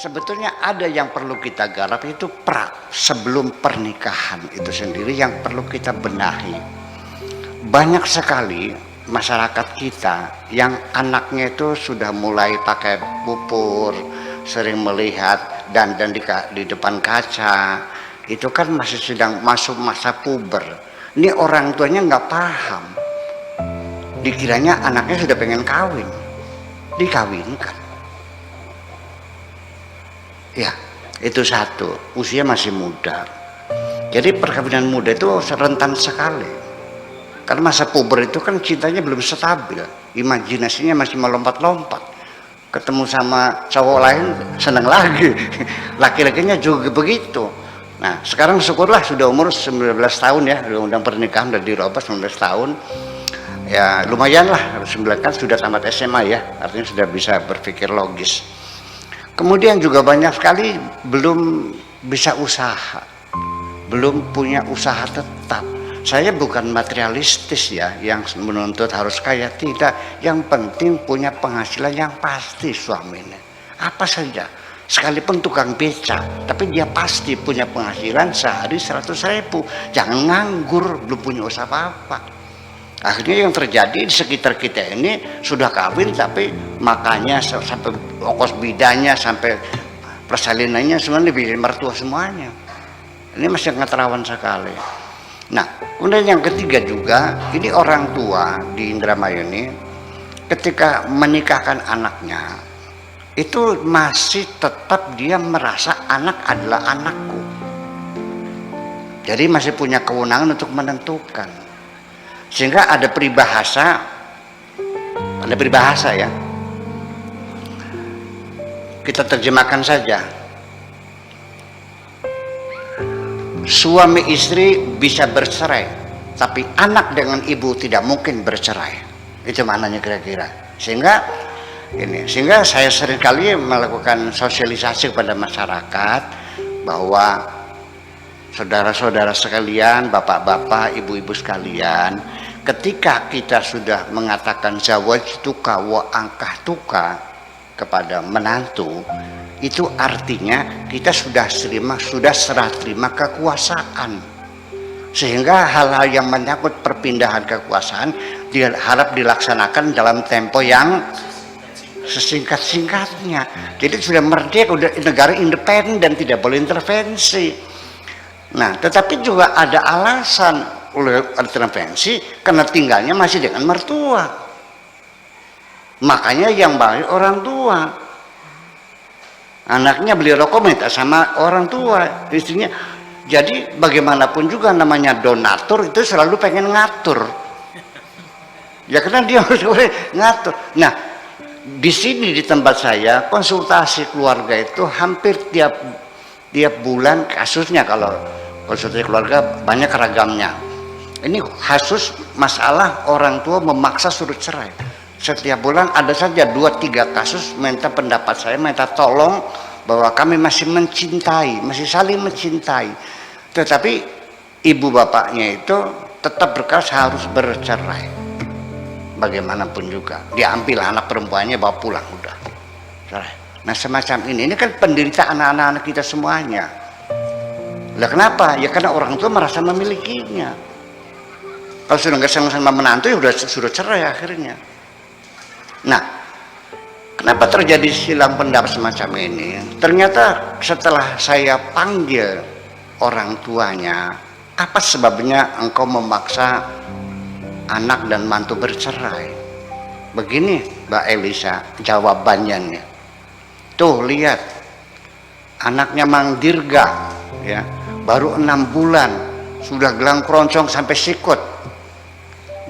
Sebetulnya ada yang perlu kita garap, itu sebelum pernikahan itu sendiri yang perlu kita benahi. Banyak sekali masyarakat kita yang anaknya itu sudah mulai pakai pupur, sering melihat dan di depan kaca, itu kan masih sedang masuk masa puber. Ini orang tuanya nggak paham, dikiranya anaknya sudah pengen kawin, dikawinkan. Ya, itu satu, usia masih muda. Jadi perkawinan muda itu rentan sekali. Karena masa puber itu kan cintanya belum stabil, imajinasinya masih melompat-lompat. Ketemu sama cowok lain senang lagi, laki-lakinya juga begitu. Nah, sekarang syukurlah sudah umur 19 tahun ya, undang pernikahan udah dirubah 19 tahun. Ya lumayan lah, 9 kan sudah tamat SMA ya, artinya sudah bisa berpikir logis. Kemudian juga banyak sekali belum bisa usaha, belum punya usaha tetap. Saya bukan materialistis ya, yang menuntut harus kaya, tidak. Yang penting punya penghasilan yang pasti suaminya. Apa saja, sekalipun tukang beca, tapi dia pasti punya penghasilan sehari 100.000. Jangan nganggur, belum punya usaha apa-apa. Akhirnya yang terjadi di sekitar kita ini sudah kawin tapi makannya sampai ongkos bidanya sampai persalinannya semuanya lebih dari mertua semuanya. Ini masih sangat rawan sekali. Nah, kemudian yang ketiga juga, ini orang tua di Indramayu ini ketika menikahkan anaknya itu masih tetap dia merasa anak adalah anakku. Jadi masih punya kewenangan untuk menentukan. Sehingga ada peribahasa ya, kita terjemahkan saja. Suami istri bisa bercerai, tapi anak dengan ibu tidak mungkin bercerai. Itu maknanya kira-kira. Sehingga saya seringkali melakukan sosialisasi kepada masyarakat bahwa saudara-saudara sekalian, bapak-bapak, ibu-ibu sekalian, ketika kita sudah mengatakan zawajtuka wa angkahtuka kepada menantu, itu artinya kita sudah serah terima kekuasaan. Sehingga hal-hal yang menyangkut perpindahan kekuasaan diharap dilaksanakan dalam tempo yang sesingkat-singkatnya. Jadi sudah merdeka, sudah negara independen, tidak boleh intervensi. Nah, tetapi juga ada alasan oleh intervensi karena tinggalnya masih dengan mertua. Makanya yang baik orang tua. Anaknya beli rokok minta sama orang tua, istrinya. Jadi bagaimanapun juga namanya donatur itu selalu pengen ngatur. Ya karena dia harus ngatur. Nah, di sini di tempat saya konsultasi keluarga itu hampir tiap bulan kasusnya. Kalau konsultasi keluarga banyak ragamnya. Ini kasus masalah orang tua memaksa suruh cerai. Setiap bulan ada saja 2-3 kasus minta pendapat saya, minta tolong bahwa kami masih mencintai, masih saling mencintai. Tetapi ibu bapaknya itu tetap berkeras harus bercerai. Bagaimanapun juga, diambil anak perempuannya bawa pulang udah. Cerai. Nah semacam ini kan penderitaan anak-anak kita semuanya. Lah kenapa? Ya karena orang tua merasa memilikinya. Kalau sudah nggak sama-sama menantu ya sudah cerai akhirnya. Nah, kenapa terjadi silang pendapat semacam ini? Ternyata setelah saya panggil orang tuanya, apa sebabnya engkau memaksa anak dan mantu bercerai? Begini Mbak Elisa jawabannya nih. Tuh lihat, anaknya Mang Dirga ya, baru 6 bulan sudah gelang keroncong sampai sikut.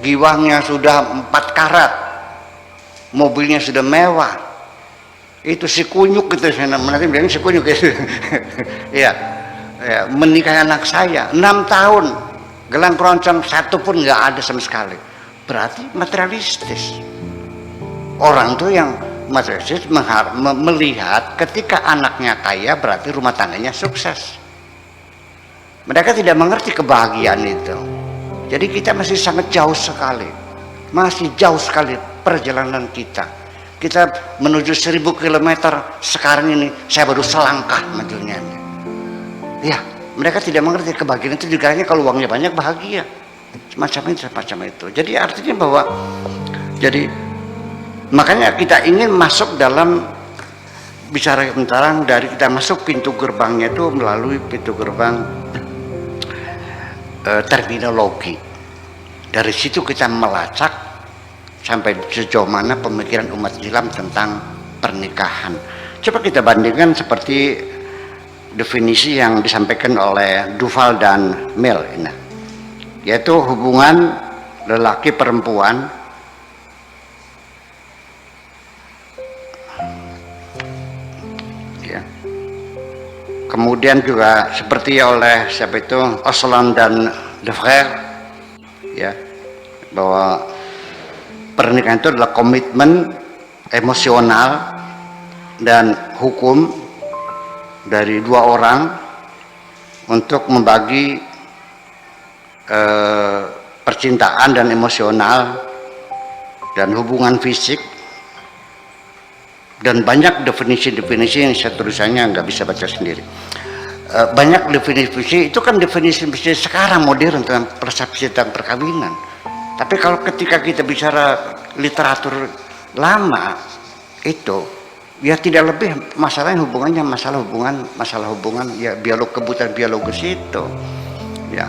Giwangnya sudah 4 karat, mobilnya sudah mewah. Itu si kunyuk gitu, nanti bilang si kunyuk gitu. Ya, menikahi anak saya 6 tahun, gelang keroncong 1 pun nggak ada sama sekali. Berarti materialistis. Orang tuh yang materialistis melihat ketika anaknya kaya berarti rumah tangganya sukses. Mereka tidak mengerti kebahagiaan itu. Jadi kita masih sangat jauh sekali, masih jauh sekali perjalanan kita. kita menuju 1000 kilometer sekarang ini saya baru selangkah majunya. Ya, mereka tidak mengerti kebahagiaan itu juga hanya kalau uangnya banyak bahagia. Semacam itu. Jadi artinya bahwa makanya kita ingin masuk dalam bicara tentang dari kita masuk pintu gerbangnya itu melalui pintu gerbang terminologi. Dari situ kita melacak sampai sejauh mana pemikiran umat Islam tentang pernikahan. Coba kita bandingkan seperti definisi yang disampaikan oleh Duval dan Mill ini, yaitu hubungan lelaki perempuan ya. Kemudian juga seperti oleh siapa itu Osland dan Lefebvre ya, bahwa pernikahan itu adalah komitmen emosional dan hukum dari dua orang untuk membagi percintaan dan emosional dan hubungan fisik, dan banyak definisi-definisi yang saya tulisannya nggak bisa baca sendiri. Banyak definisi itu kan definisi sekarang modern tentang persepsi tentang perkawinan. Tapi kalau ketika kita bicara literatur lama itu ya tidak lebih masalahnya hubungannya masalah hubungan ya kebutuhan biologis itu ya.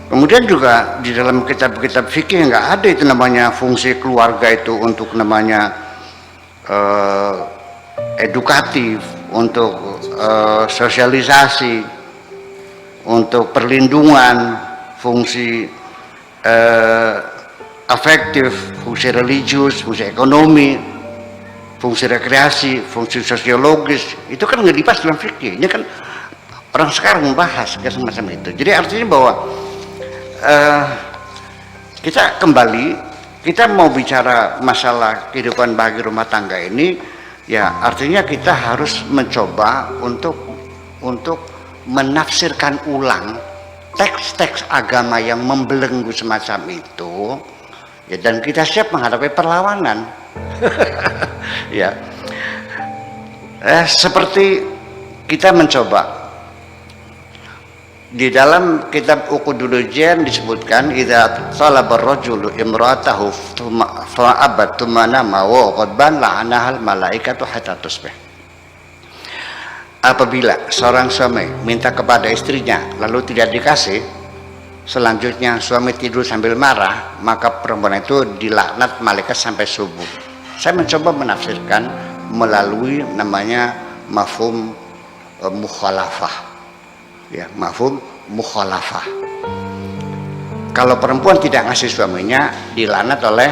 Kemudian juga di dalam kitab-kitab fikih nggak ada itu namanya fungsi keluarga itu untuk namanya edukatif, untuk sosialisasi, untuk perlindungan, fungsi afektif, fungsi religius, fungsi ekonomi, fungsi rekreasi, fungsi sosiologis, itu kan nggak dibahas dalam fikih. Ini kan orang sekarang membahas kayak semacam itu. Jadi artinya bahwa kita mau bicara masalah kehidupan bahagia rumah tangga ini, ya artinya kita harus mencoba untuk menafsirkan ulang teks-teks agama yang membelenggu semacam itu. Ya, dan kita siap menghadapi perlawanan. Ya, seperti kita mencoba di dalam kitab Uqudul Jan disebutkan idza talaba ar-rajulu imra'atahu fa'abat tumanama wa qadban la'anahal malaikatu hatta tusbih. Apabila seorang suami minta kepada istrinya lalu tidak dikasih, selanjutnya suami tidur sambil marah, maka perempuan itu dilaknat malaikat sampai subuh. Saya mencoba menafsirkan melalui namanya mafhum mukhalafah. Ya, mafhum mukhalafah. Kalau perempuan tidak ngasih suaminya, dilaknat oleh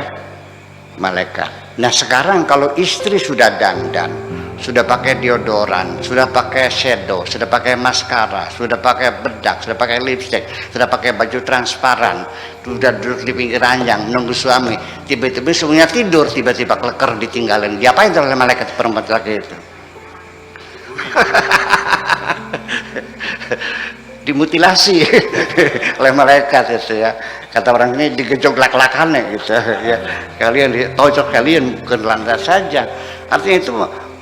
malaikat. Nah sekarang kalau istri sudah dandan, sudah pakai deodoran, sudah pakai shadow, sudah pakai maskara, sudah pakai bedak, sudah pakai lipstick, sudah pakai baju transparan, sudah duduk di pinggir ranjang menunggu suami, tiba-tiba suaminya tidur, tiba-tiba kleker ditinggalin, diapain oleh malaikat perempuan lagi itu? Dimutilasi oleh malaikat itu ya, kata orang ini digejok lak-lakannya gitu ya, kalian ditocok kalian bukan lantas saja. Artinya itu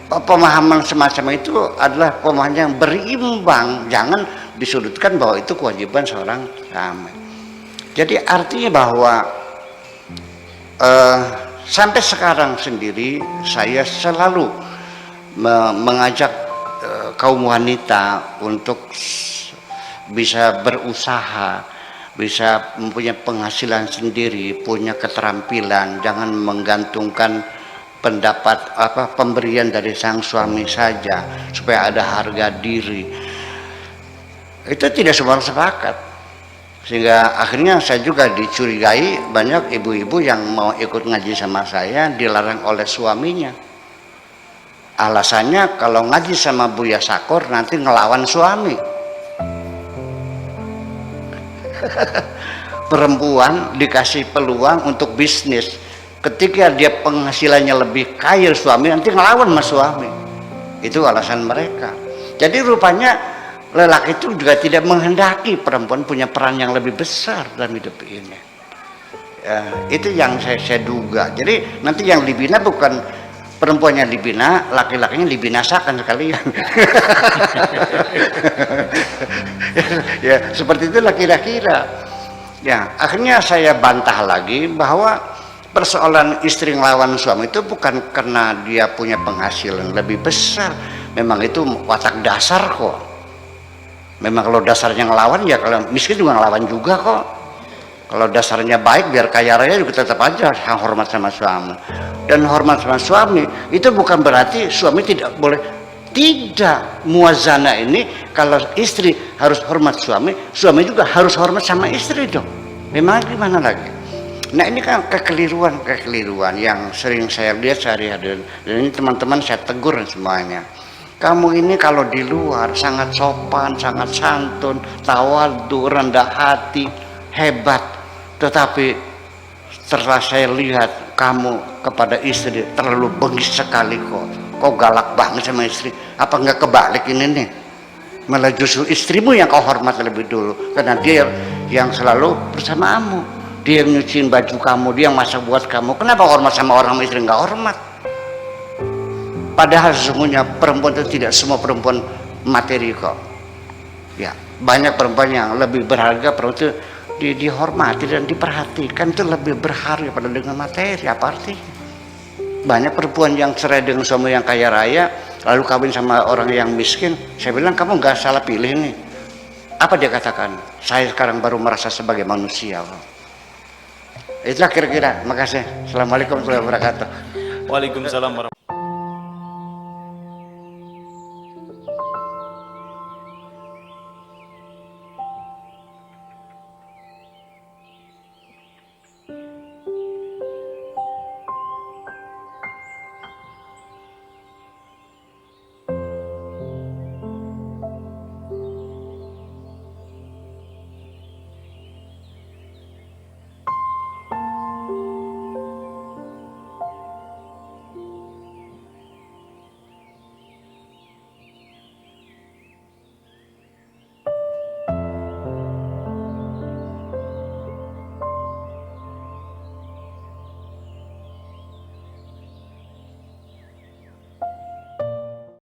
pemahaman semacam itu adalah pemahaman yang berimbang, jangan disudutkan bahwa itu kewajiban seorang suami. Jadi artinya bahwa sampai sekarang sendiri saya selalu mengajak kaum wanita untuk bisa berusaha, bisa mempunyai penghasilan sendiri, punya keterampilan, jangan menggantungkan pendapat pemberian dari sang suami saja, supaya ada harga diri. Itu tidak semua orang sepakat, sehingga akhirnya saya juga dicurigai banyak ibu-ibu yang mau ikut ngaji sama saya dilarang oleh suaminya. Alasannya kalau ngaji sama Buya Sakor nanti ngelawan suami. Perempuan dikasih peluang untuk bisnis, ketika dia penghasilannya lebih kaya suami, nanti ngelawan sama suami. Itu alasan mereka. Jadi rupanya lelaki itu juga tidak menghendaki perempuan punya peran yang lebih besar dalam hidup ini. Ya, itu yang saya duga. Jadi nanti yang dibina bukan perempuannya dibina, laki-lakinya dibinasakan sekalian. Ya seperti itulah kira-kira. Ya akhirnya saya bantah lagi bahwa persoalan istri ngelawan suami itu bukan karena dia punya penghasilan lebih besar, memang itu watak dasar kok. Memang kalau dasarnya ngelawan ya kalau miskin juga ngelawan juga kok. Kalau dasarnya baik biar kaya raya juga tetap aja hormat sama suami. Dan hormat sama suami itu bukan berarti suami tidak boleh, tidak, muazana ini kalau istri harus hormat suami, suami juga harus hormat sama istri dong. Memang gimana lagi? Nah ini kan kekeliruan yang sering saya lihat sehari-hari, dan ini teman-teman saya tegur semuanya. Kamu ini kalau di luar sangat sopan, sangat santun, tawadu, rendah hati, hebat. Tetapi setelah saya lihat kamu kepada istri terlalu bengis sekali kok. Kok galak banget sama istri. Apa nggak kebalik ini nih? Malah justru istrimu yang kau hormat lebih dulu. Karena dia yang selalu bersamamu. Dia yang nyuciin baju kamu, dia yang masak buat kamu. Kenapa hormat sama orang istri nggak hormat? Padahal sesungguhnya perempuan itu tidak semua perempuan materi kok. Ya, banyak perempuan yang lebih berharga, perempuan itu dihormati dan diperhatikan itu lebih berharga pada dengan materi. Apa artinya? Banyak perempuan yang cerai dengan suami yang kaya raya lalu kawin sama orang yang miskin. Saya bilang kamu nggak salah pilih nih. Apa dia katakan? Saya sekarang baru merasa sebagai manusia. Itulah kira-kira. Makasih. Assalamualaikum warahmatullahi wabarakatuh. Waalaikumsalam warahmatullahi wabarakatuh.